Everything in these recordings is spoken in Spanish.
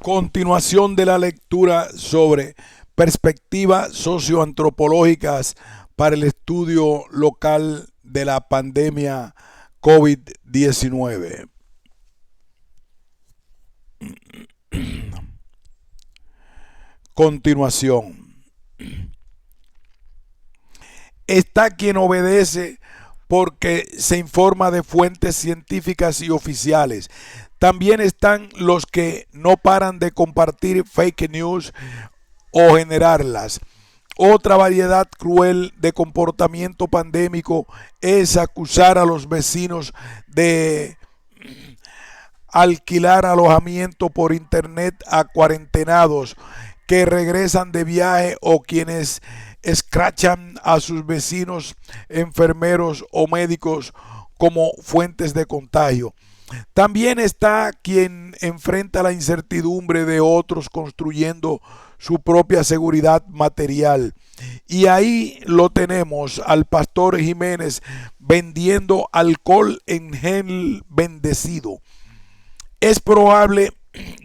Continuación de la lectura sobre perspectivas socioantropológicas para el estudio local de la pandemia COVID-19. Continuación. Está quien obedece porque se informa de fuentes científicas y oficiales. También están los que no paran de compartir fake news o generarlas. Otra variedad cruel de comportamiento pandémico es acusar a los vecinos de alquilar alojamiento por internet a cuarentenados que regresan de viaje o quienes escrachan a sus vecinos, enfermeros o médicos como fuentes de contagio. También está quien enfrenta la incertidumbre de otros construyendo su propia seguridad material. Y ahí lo tenemos al pastor Jiménez vendiendo alcohol en gel bendecido. Es probable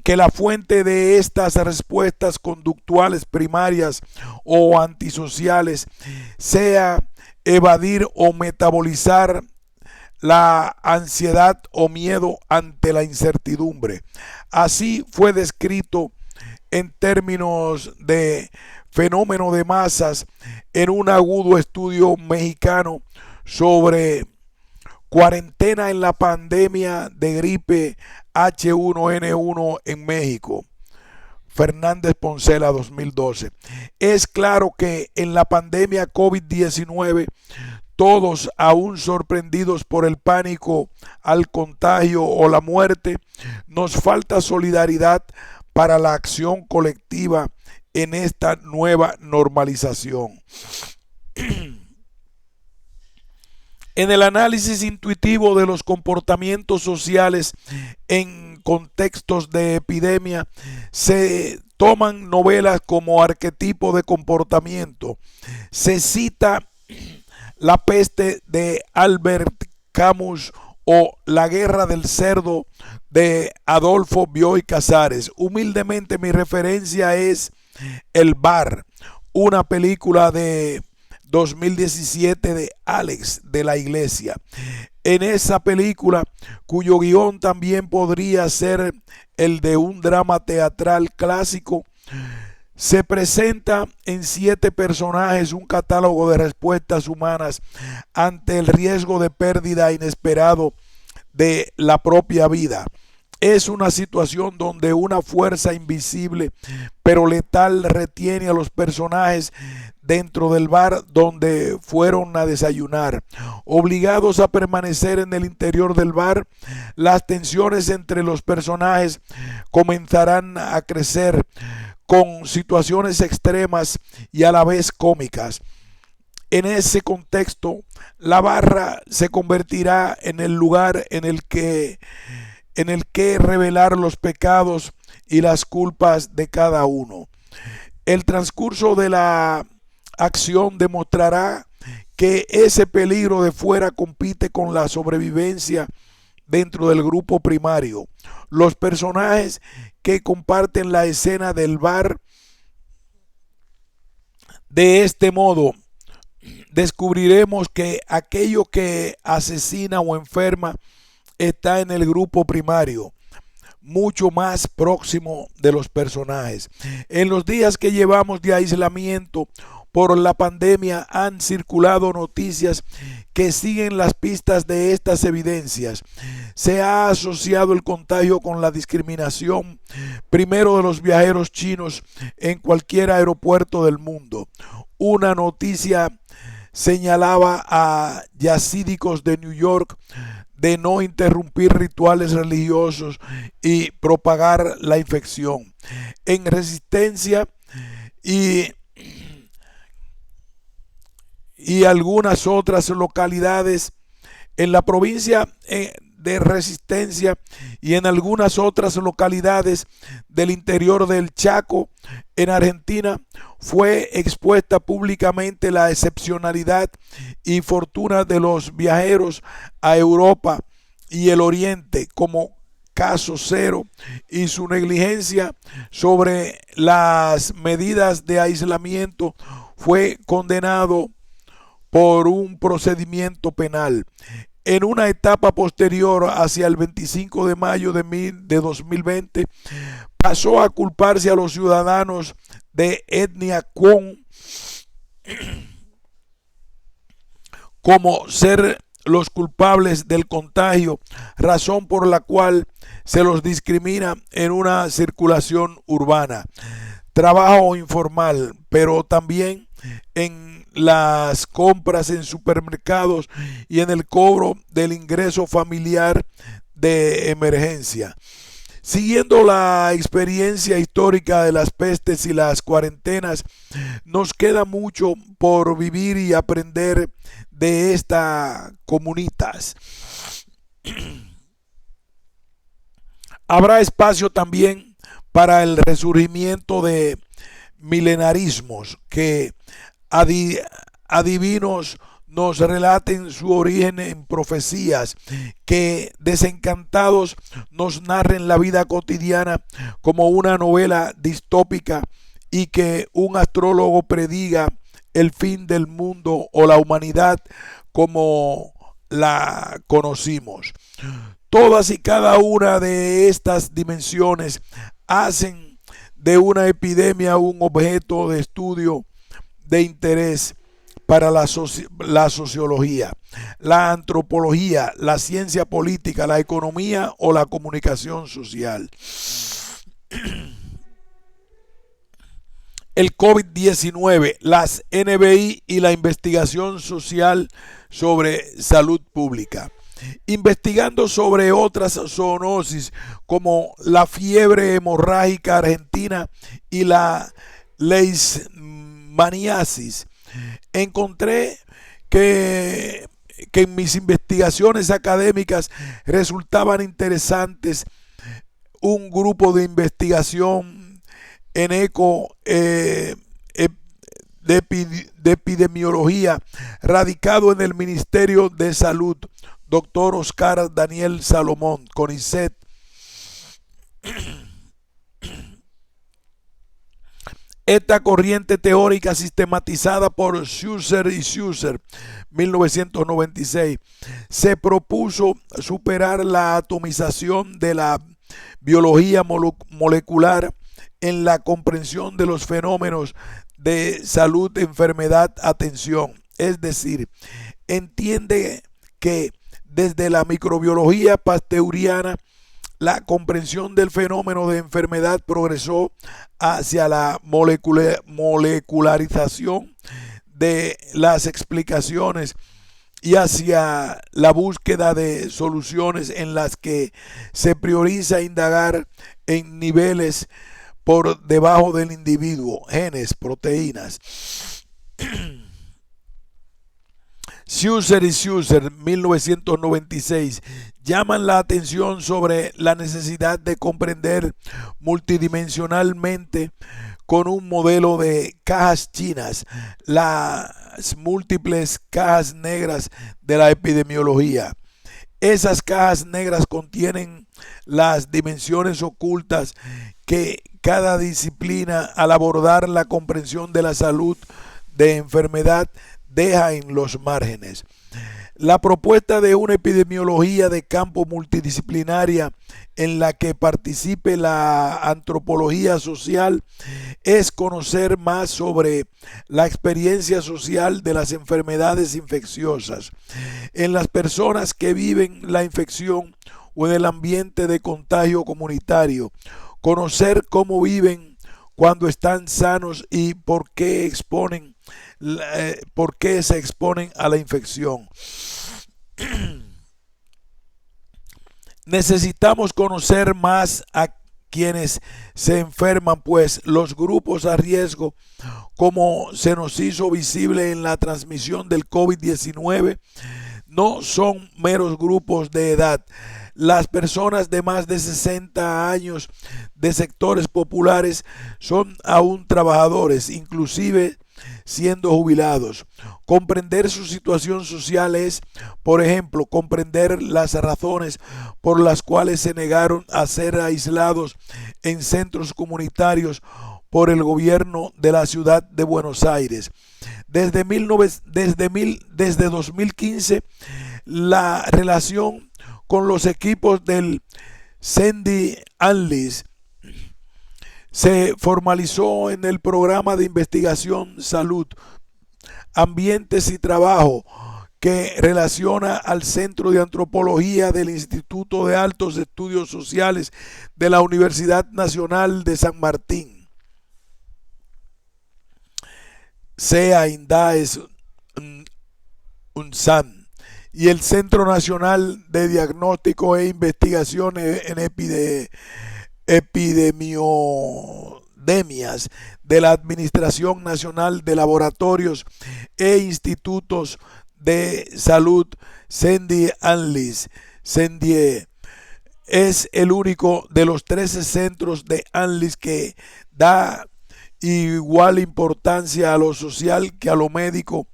que la fuente de estas respuestas conductuales primarias o antisociales sea evadir o metabolizar la ansiedad o miedo ante la incertidumbre. Así fue descrito en términos de fenómeno de masas en un agudo estudio mexicano sobre cuarentena en la pandemia de gripe H1N1 en México. Fernández Poncela 2012. Es claro que en la pandemia COVID-19 todos, aún sorprendidos por el pánico al contagio o la muerte, nos falta solidaridad para la acción colectiva en esta nueva normalización. En el análisis intuitivo de los comportamientos sociales en contextos de epidemia, se toman novelas como arquetipo de comportamiento. Se cita La peste de Albert Camus o La guerra del cerdo de Adolfo Bioy Casares. Humildemente mi referencia es El Bar, una película de 2017 de Alex de la Iglesia. En esa película, cuyo guión también podría ser el de un drama teatral clásico, se presenta en 7 personajes un catálogo de respuestas humanas ante el riesgo de pérdida inesperado de la propia vida. Es una situación donde una fuerza invisible pero letal retiene a los personajes dentro del bar donde fueron a desayunar. Obligados a permanecer en el interior del bar, las tensiones entre los personajes comenzarán a crecer con situaciones extremas y a la vez cómicas. En ese contexto, la barra se convertirá en el lugar en el que revelar los pecados y las culpas de cada uno. El transcurso de la acción demostrará que ese peligro de fuera compite con la sobrevivencia dentro del grupo primario. Los personajes que comparten la escena del bar de este modo descubriremos que aquello que asesina o enferma está en el grupo primario, mucho más próximo de los personajes. En los días que llevamos de aislamiento por la pandemia han circulado noticias que siguen las pistas de estas evidencias. Se ha asociado el contagio con la discriminación, primero de los viajeros chinos en cualquier aeropuerto del mundo. Una noticia señalaba a yacídicos de New York de no interrumpir rituales religiosos y propagar la infección. En Resistencia y algunas otras localidades en la provincia de Resistencia y en algunas otras localidades del interior del Chaco, en Argentina, fue expuesta públicamente la excepcionalidad y fortuna de los viajeros a Europa y el Oriente como caso cero y su negligencia sobre las medidas de aislamiento fue condenado por un procedimiento penal. En una etapa posterior, hacia el 25 de mayo de 2020, pasó a culparse a los ciudadanos de etnia Kwon como ser los culpables del contagio, razón por la cual se los discrimina en una circulación urbana, trabajo informal, pero también en las compras en supermercados y en el cobro del ingreso familiar de emergencia. Siguiendo la experiencia histórica de las pestes y las cuarentenas, nos queda mucho por vivir y aprender de esta comunitas. Habrá espacio también para el resurgimiento de milenarismos que adivinos nos relaten su origen en profecías, que desencantados nos narren la vida cotidiana como una novela distópica y que un astrólogo prediga el fin del mundo o la humanidad como la conocimos. Todas y cada una de estas dimensiones hacen de una epidemia un objeto de estudio de interés para la sociología, la antropología, la ciencia política, la economía o la comunicación social. El COVID-19, las NBI y la investigación social sobre salud pública. Investigando sobre otras zoonosis como la fiebre hemorrágica argentina y la leishmaniasis, encontré que en mis investigaciones académicas resultaban interesantes un grupo de investigación en de epidemiología radicado en el Ministerio de Salud, Dr. Oscar Daniel Salomón, CONICET. Esta corriente teórica sistematizada por Schuster y Schuster, 1996, se propuso superar la atomización de la biología molecular en la comprensión de los fenómenos de salud, enfermedad, atención. Es decir, entiende que desde la microbiología pasteuriana la comprensión del fenómeno de enfermedad progresó hacia la molecularización de las explicaciones y hacia la búsqueda de soluciones en las que se prioriza indagar en niveles por debajo del individuo, genes, proteínas. Schuster y Schuster, 1996, llaman la atención sobre la necesidad de comprender multidimensionalmente con un modelo de cajas chinas las múltiples cajas negras de la epidemiología. Esas cajas negras contienen las dimensiones ocultas que cada disciplina, al abordar la comprensión de la salud de enfermedad, deja en los márgenes. La propuesta de una epidemiología de campo multidisciplinaria en la que participe la antropología social es conocer más sobre la experiencia social de las enfermedades infecciosas en las personas que viven la infección o en el ambiente de contagio comunitario, conocer cómo viven cuando están sanos y por qué se exponen a la infección. Necesitamos conocer más a quienes se enferman, pues los grupos a riesgo, como se nos hizo visible en la transmisión del COVID-19, no son meros grupos de edad. Las personas de más de 60 años de sectores populares son aún trabajadores, inclusive siendo jubilados. Comprender su situación social es, por ejemplo, comprender las razones por las cuales se negaron a ser aislados en centros comunitarios por el gobierno de la ciudad de Buenos Aires. Desde 2015, la relación con los equipos del Sandy Anlis se formalizó en el programa de investigación Salud, Ambientes y Trabajo, que relaciona al Centro de Antropología del Instituto de Altos Estudios Sociales de la Universidad Nacional de San Martín, SEA Indaes UNSAN, y el Centro Nacional de Diagnóstico e Investigación en Epidemiodemias de la Administración Nacional de Laboratorios e Institutos de Salud, Sandy Anlis. Sandy es el único de los 13 centros de Anlis que da igual importancia a lo social que a lo médico,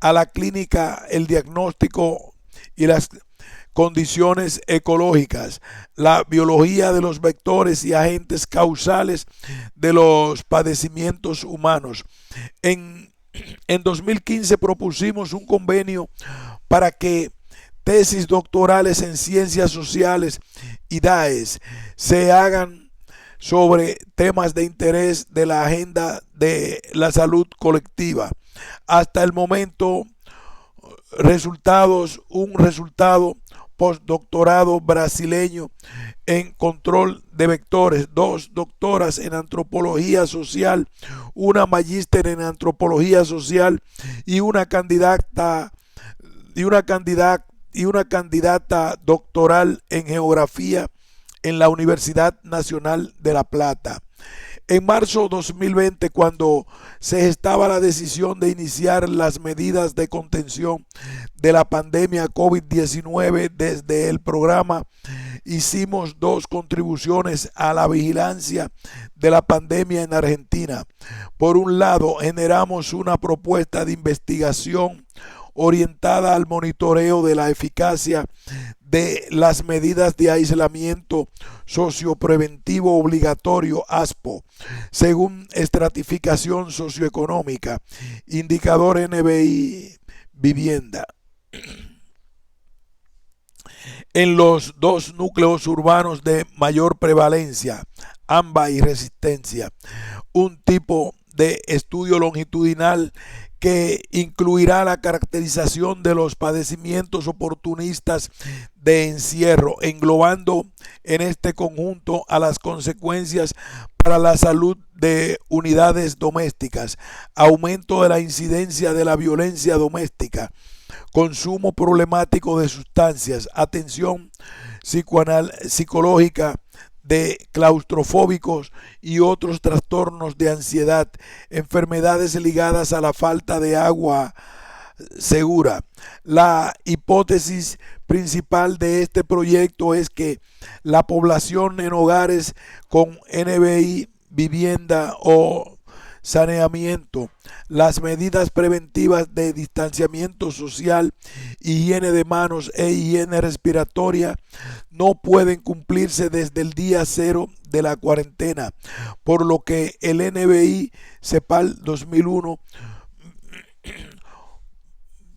a la clínica, el diagnóstico y las condiciones ecológicas, la biología de los vectores y agentes causales de los padecimientos humanos. En 2015 propusimos un convenio para que tesis doctorales en ciencias sociales y DAES se hagan sobre temas de interés de la agenda de la salud colectiva. Hasta el momento, un resultado postdoctorado brasileño en control de vectores, 2 doctoras en antropología social, una magíster en antropología social y una candidata doctoral en geografía en la Universidad Nacional de La Plata. En marzo de 2020, cuando se gestaba la decisión de iniciar las medidas de contención de la pandemia COVID-19 desde el programa, hicimos 2 contribuciones a la vigilancia de la pandemia en Argentina. Por un lado, generamos una propuesta de investigación orientada al monitoreo de la eficacia de las medidas de aislamiento sociopreventivo obligatorio ASPO, según estratificación socioeconómica, indicador NBI vivienda, en los 2 núcleos urbanos de mayor prevalencia, AMBA y Resistencia, un tipo de estudio longitudinal que incluirá la caracterización de los padecimientos oportunistas de encierro, englobando en este conjunto a las consecuencias para la salud de unidades domésticas, aumento de la incidencia de la violencia doméstica, consumo problemático de sustancias, atención psicológica de claustrofóbicos y otros trastornos de ansiedad, enfermedades ligadas a la falta de agua segura. La hipótesis principal de este proyecto es que la población en hogares con NBI, vivienda o saneamiento, las medidas preventivas de distanciamiento social, higiene de manos e higiene respiratoria no pueden cumplirse desde el día 0 de la cuarentena, por lo que el NBI CEPAL 2001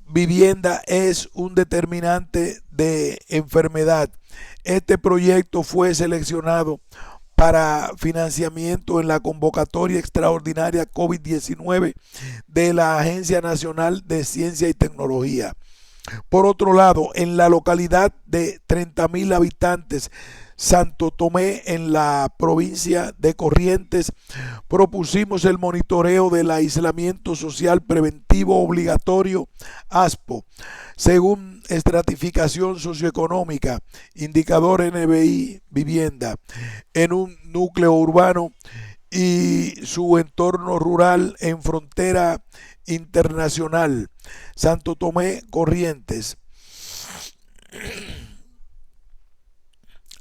vivienda es un determinante de enfermedad. Este proyecto fue seleccionado para financiamiento en la convocatoria extraordinaria COVID-19 de la Agencia Nacional de Ciencia y Tecnología. Por otro lado, en la localidad de 30.000 habitantes, Santo Tomé, en la provincia de Corrientes, propusimos el monitoreo del aislamiento social preventivo obligatorio ASPO, según estratificación socioeconómica, indicador NBI vivienda, en un núcleo urbano y su entorno rural en frontera internacional, Santo Tomé, Corrientes,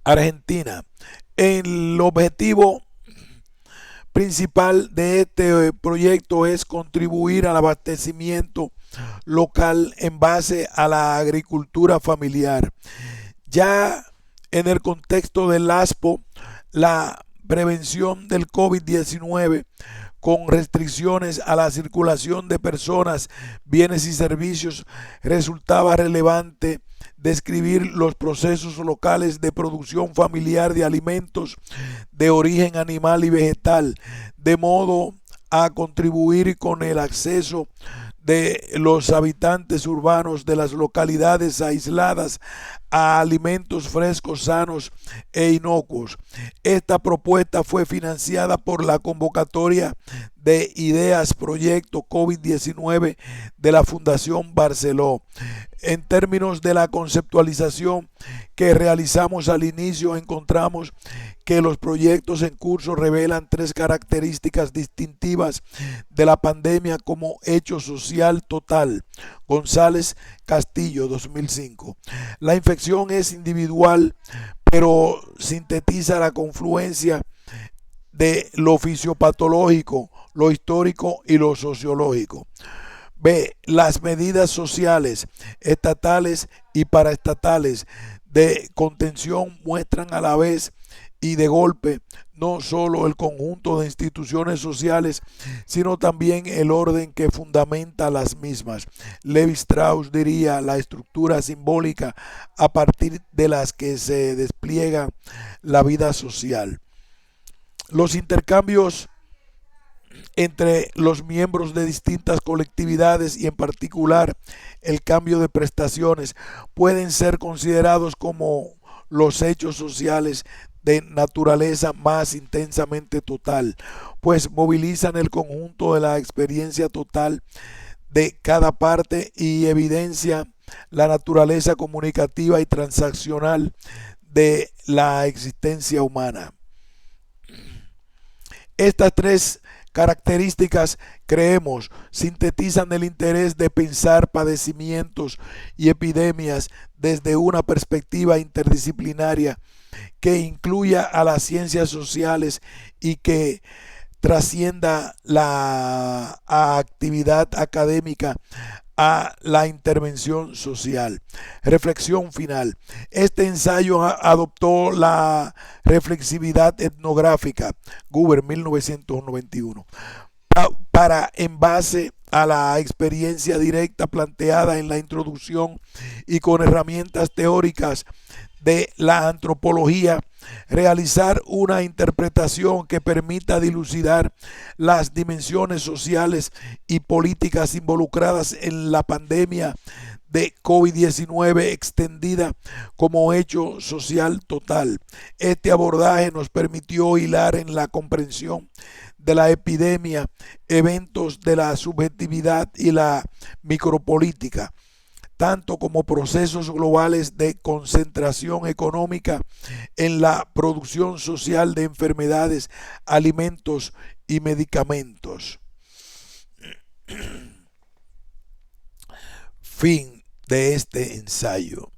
Argentina. El objetivo principal de este proyecto es contribuir al abastecimiento local en base a la agricultura familiar. Ya en el contexto del ASPO, la prevención del COVID-19 con restricciones a la circulación de personas, bienes y servicios, resultaba relevante describir los procesos locales de producción familiar de alimentos de origen animal y vegetal, de modo a contribuir con el acceso de los habitantes urbanos de las localidades aisladas a alimentos frescos, sanos e inocuos. Esta propuesta fue financiada por la convocatoria de Ideas Proyecto COVID-19 de la Fundación Barceló. En términos de la conceptualización que realizamos al inicio, encontramos que los proyectos en curso revelan tres características distintivas de la pandemia como hecho social total. González Castillo, 2005. La infección es individual, pero sintetiza la confluencia de lo fisiopatológico, lo histórico y lo sociológico. B. Las medidas sociales, estatales y paraestatales de contención muestran a la vez y de golpe no solo el conjunto de instituciones sociales, sino también el orden que fundamenta las mismas. Levi Strauss diría la estructura simbólica a partir de las que se despliega la vida social. Los intercambios entre los miembros de distintas colectividades y en particular el cambio de prestaciones pueden ser considerados como los hechos sociales de naturaleza más intensamente total, pues movilizan el conjunto de la experiencia total de cada parte y evidencia la naturaleza comunicativa y transaccional de la existencia humana. Estas tres características, creemos, sintetizan el interés de pensar padecimientos y epidemias desde una perspectiva interdisciplinaria que incluya a las ciencias sociales y que trascienda la actividad académica a la intervención social. Reflexión final. Este ensayo adoptó la reflexividad etnográfica, Guber, 1991, para, en base a la experiencia directa planteada en la introducción y con herramientas teóricas de la antropología, realizar una interpretación que permita dilucidar las dimensiones sociales y políticas involucradas en la pandemia de COVID-19 extendida como hecho social total. Este abordaje nos permitió hilar en la comprensión de la epidemia eventos de la subjetividad y la micropolítica, tanto como procesos globales de concentración económica en la producción social de enfermedades, alimentos y medicamentos. Fin de este ensayo.